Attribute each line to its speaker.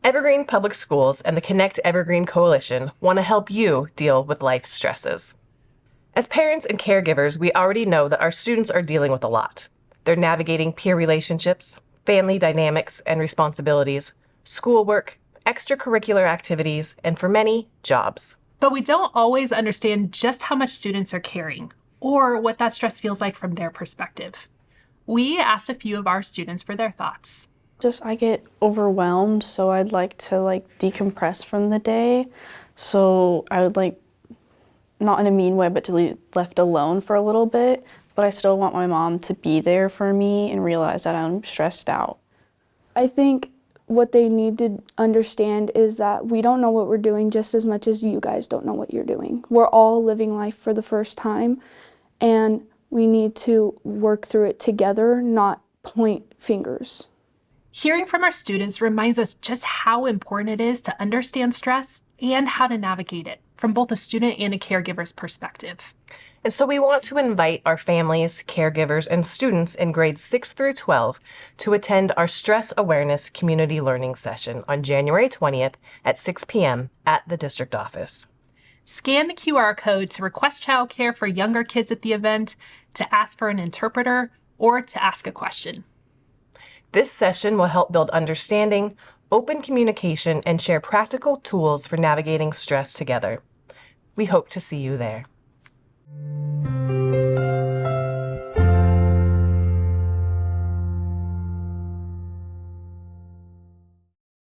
Speaker 1: Evergreen Public Schools and the Connect Evergreen Coalition want to help you deal with life's stresses. As parents and caregivers, we already know that our students are dealing with a lot. They're navigating peer relationships, family dynamics and responsibilities, schoolwork, extracurricular activities, and for many, jobs.
Speaker 2: But we don't always understand just how much students are carrying or what that stress feels like from their perspective. We asked a few of our students for their thoughts.
Speaker 3: I get overwhelmed, so I'd like to decompress from the day. So I would not in a mean way, but to be left alone for a little bit. But I still want my mom to be there for me and realize that I'm stressed out.
Speaker 4: I think what they need to understand is that we don't know what we're doing just as much as you guys don't know what you're doing. We're all living life for the first time, and we need to work through it together, not point fingers.
Speaker 2: Hearing from our students reminds us just how important it is to understand stress and how to navigate it from both a student and a caregiver's perspective.
Speaker 1: And so we want to invite our families, caregivers, and students in grades 6 through 12 to attend our Stress Awareness Community Learning Session on January 20th at 6 p.m. at the district office.
Speaker 2: Scan the QR code to request childcare for younger kids at the event, to ask for an interpreter, or to ask a question.
Speaker 1: This session will help build understanding, open communication, and share practical tools for navigating stress together. We hope to see you there.